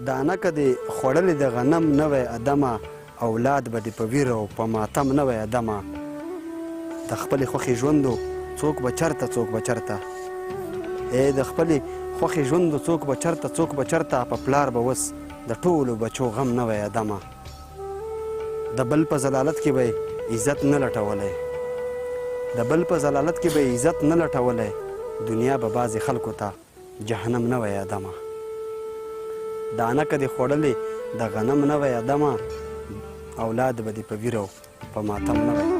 دانه که دې خوړلې د غنم نه وی ادمه اولاد به دې په ویر او په ماتم نه وی ادمه د خپلې خوښې ژوندو څوک به چرته څوک به چرته د خپلې خوښې ژوندو څوک به چرته څوک به چرته په پلار به اوس د ټولو بچو غم نه وی ادمه د بل په ضلالت کې به عزت نه لټولی د بل په ضلالت کې به عزت نه لټولی دنیا به بعضې خلکو ته جهنم نه وی ادمه دانه که دې خوړلې د غنم نه وی ادمه اولاد به دې په ویره او په ماتم نه وی